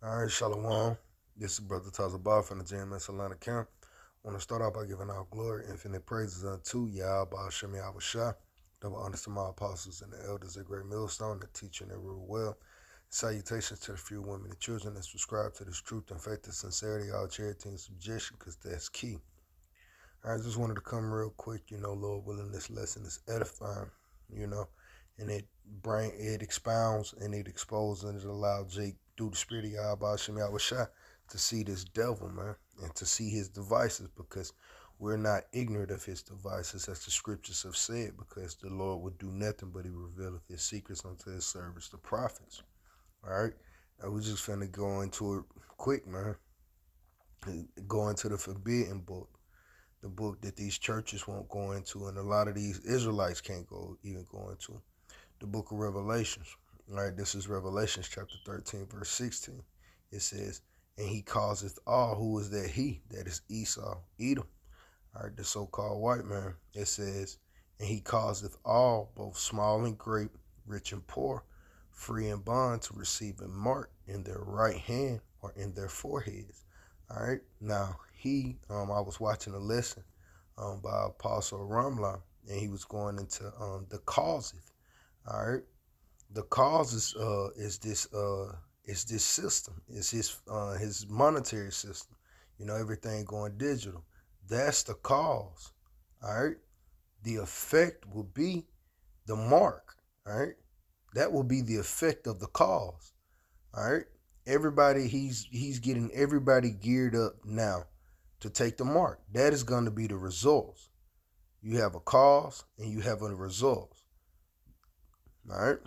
All right, Shalom. This is Brother Tazabah from the JMS Atlanta camp. I want to start off by giving all glory, infinite praises unto Yahweh Shem Yahweh Shah, double honors to my apostles and the elders at Great Millstone that teach and rule well. Salutations to the few women and children that subscribe to this truth and faith and sincerity, all charity and subjection, because that's key. I just wanted to come real quick, Lord willing, this lesson is edifying, and it expounds and it exposes and it allows Jake through the spirit of Yahweh Shem Yahweh Shai to see this devil, man, and to see his devices, because we're not ignorant of his devices, as the scriptures have said, because the Lord would do nothing but he revealeth his secrets unto his servants, the prophets. All right. Now we're just finna go into it quick, man. Go into the forbidden book, the book that these churches won't go into, and a lot of these Israelites can't even go into, the book of Revelations. All right, this is Revelations chapter 13, verse 16. It says, and he causeth all, who is that he? That is Esau, Edom. All right, the so-called white man. It says, and he causeth all, both small and great, rich and poor, free and bond, to receive a mark in their right hand or in their foreheads. All right, now I was watching a lesson by Apostle Ramla, and he was going into the causes. All right, the causes is this system, is his monetary system. Everything going digital. That's the cause. All right, the effect will be the mark. All right, that will be the effect of the cause. All right. Everybody, he's getting everybody geared up now to take the mark. That is going to be the results. You have a cause and you have a result. All right.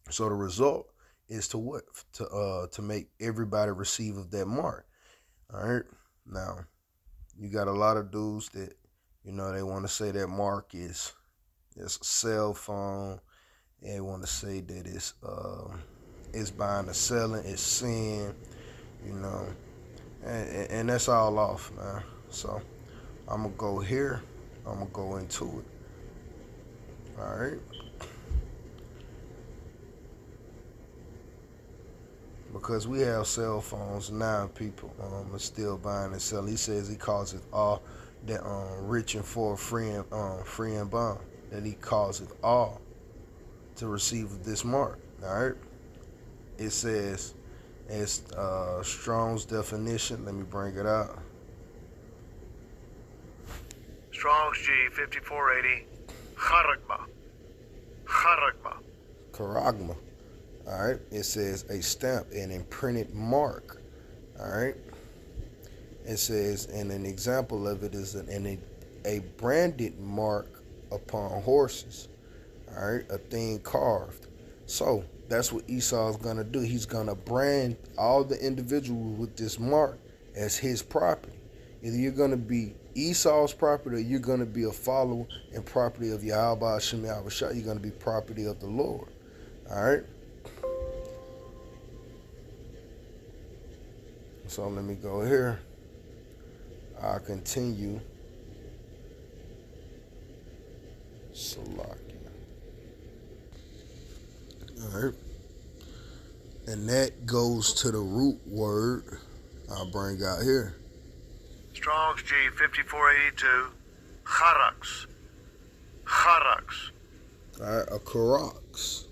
So the result is to what? To make everybody receive of that mark. All right. Now, you got a lot of dudes that, they want to say that mark is a cell phone. They want to say that it's buying or selling, it's sin, and that's all off, man. So I'm gonna go here. I'm gonna go into it. All right, because we have cell phones now, people are still buying and selling. He says he calls it all that rich and poor, free and bond. That he calls it all to receive this mark. All right. It says, as Strong's definition, let me bring it out. Strong's G 5480, Charagma. Charagma. Charagma. All right. It says a stamp, an imprinted mark. All right. It says, and an example of it is a branded mark upon horses. All right. A thing carved. So that's what Esau's going to do. He's going to brand all the individuals with this mark as his property. Either you're going to be Esau's property or you're going to be a follower and property of Yahweh Shem Yahweh Shah. You're going to be property of the Lord. All right? So let me go here. I'll continue. Salakia. All right. And that goes to the root word I'll bring out here. Strong's G 5482, Charax. Charax. All right, a karax.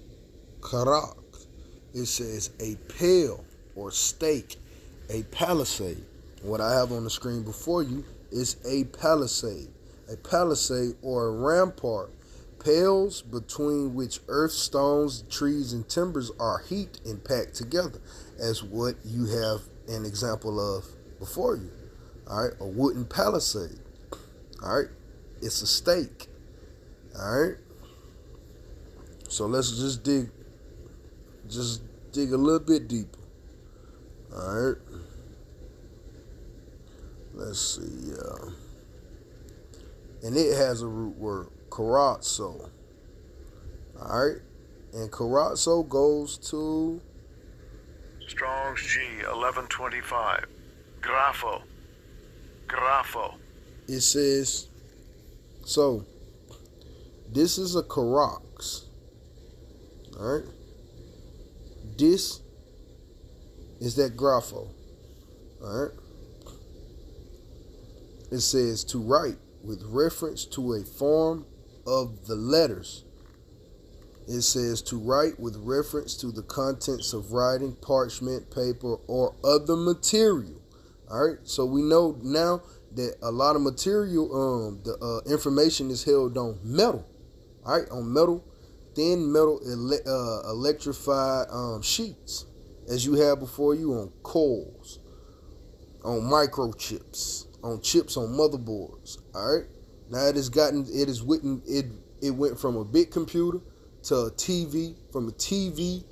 Karax. It says a pale or stake, a palisade. What I have on the screen before you is a palisade. A palisade or a rampart. Pales between which earth, stones, trees, and timbers are heaped and packed together, as what you have an example of before you. All right, a wooden palisade. All right, it's a stake. All right, so let's just dig a little bit deeper. All right, let's see. And it has a root word, karatzo. All right, and karatzo goes to Strong's G 1125, Grapho. Grapho. It says, so this is a karax. All right, this is that grapho. All right. It says to write with reference to a form of the letters. It says to write with reference to the contents of writing, parchment, paper, or other material. All right. So we know now that a lot of material, the information is held on metal. All right, on metal, thin metal, electrified sheets, as you have before you, on coils, on microchips, on chips, on motherboards. All right. Now it went from a big computer to a TV, from a TV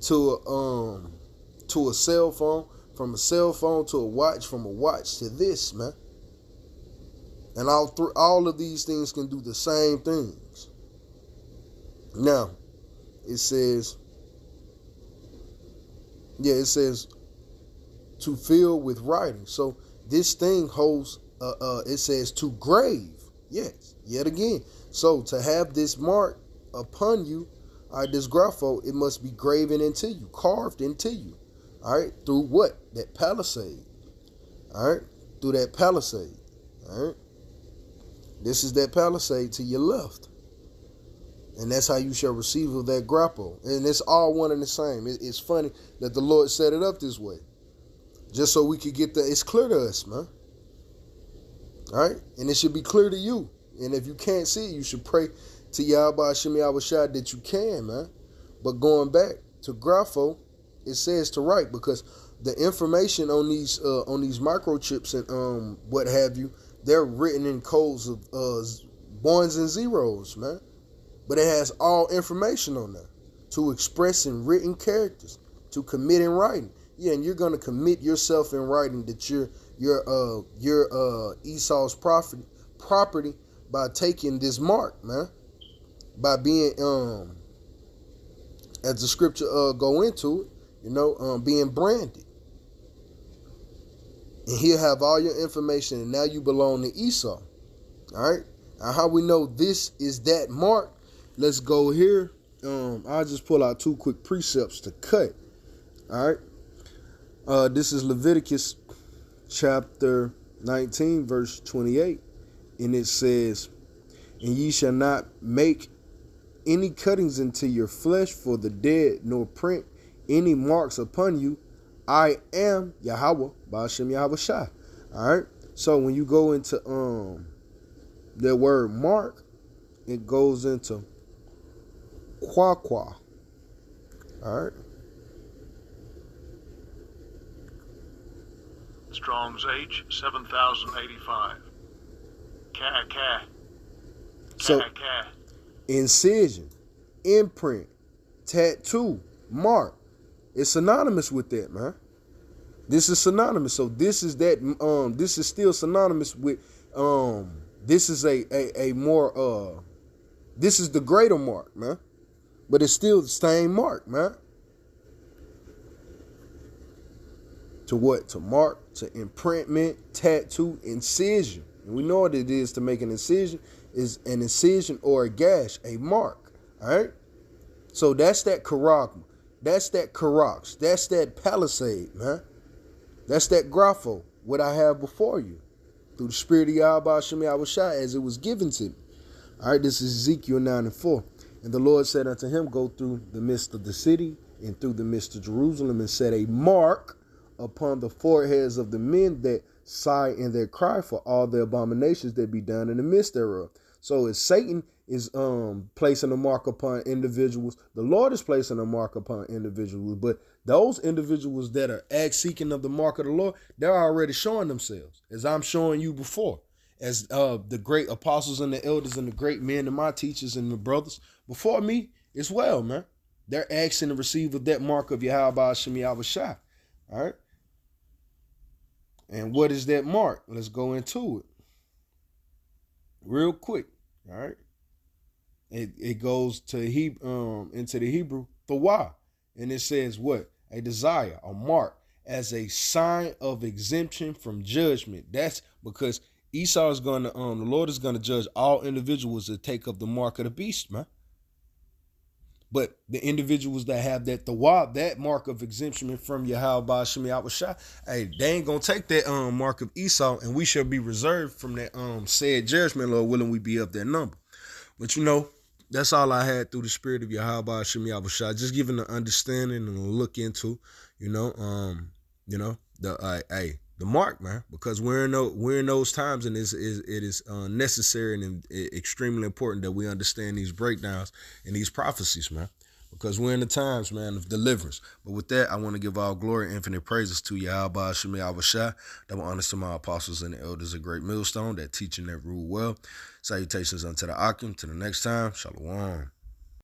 to a cell phone, from a cell phone to a watch, from a watch to this, man. And all of these things can do the same things. Now, it says to fill with writing. So this thing holds, it says to grave. Yes, yet again. So to have this mark upon you, all right, this grapho, it must be graven into you, carved into you. All right, through what? That palisade. All right, through that palisade. All right, this is that palisade to your left. And that's how you shall receive of that grapho. And it's all one and the same. It's funny that the Lord set it up this way. Just so we could get it's clear to us, man. All right? And it should be clear to you. And if you can't see it, you should pray to Yahweh Hashem Yahweh Shai that you can, man. But going back to grapho, it says to write, because the information on these microchips and what have you, they're written in codes of ones and zeros, man. But it has all information on there to express in written characters, to commit in writing. Yeah, and you're gonna commit yourself in writing that you're Esau's property by taking this mark, man. By being as the scripture go into it, being branded. And he'll have all your information, and now you belong to Esau. All right. Now, how we know this is that mark? Let's go here. I'll just pull out two quick precepts to cut. All right. This is Leviticus chapter 19, verse 28. And it says, and ye shall not make any cuttings into your flesh for the dead, nor print any marks upon you. I am Yahweh, Ba'ashem Yahweh Shai. All right. So when you go into the word mark, it goes into Kwa. All right. Strong's H 7085. Ka. So incision, imprint, tattoo, mark. It's synonymous with that, man. This is synonymous. So this is that. This is still synonymous with. This is a more. This is the greater mark, man. But it's still the same mark, man. To what? To mark, to imprintment, tattoo, incision. And we know what it is to make an incision. Is an incision or a gash, a mark. All right. So that's that karagma. That's that karox. That's that palisade, man. That's that grapho, what I have before you, through the spirit of Yahweh Hashem Yahweh Shai, as it was given to me. All right, this is Ezekiel 9:4. And the Lord said unto him, go through the midst of the city and through the midst of Jerusalem, and set a mark upon the foreheads of the men that sigh and that cry for all the abominations that be done in the midst thereof. So as Satan is placing a mark upon individuals, the Lord is placing a mark upon individuals. But those individuals that are seeking of the mark of the Lord, they're already showing themselves, as I'm showing you before, as the great apostles and the elders and the great men and my teachers and the brothers before me as well, man. They're asking to receive of that mark of Yahweh Hashem Yahweh Shai. All right. And what is that mark? Let's go into it real quick. All right. It goes to into the Hebrew thawah, and it says what? A desire, a mark, as a sign of exemption from judgment. That's because Esau is going to the Lord is going to judge all individuals that take up the mark of the beast, man. But the individuals that have that thawab, that mark of exemption from Yahweh Shem Yahushua, hey, they ain't gonna take that mark of Esau, and we shall be reserved from that said judgment, Lord willing, we be of that number. But that's all I had through the spirit of Yahweh Shem Yahushua, just giving the understanding and a look into, the mark, man, because we're in those times, and it is necessary and extremely important that we understand these breakdowns and these prophecies, man, because we're in the times, man, of deliverance. But with that, I want to give all glory and infinite praises to Yahweh Shem Yahushua, double honors to my apostles and the elders of Great Millstone that teach and that rule well. Salutations unto the Akim. Till the next time, Shalom.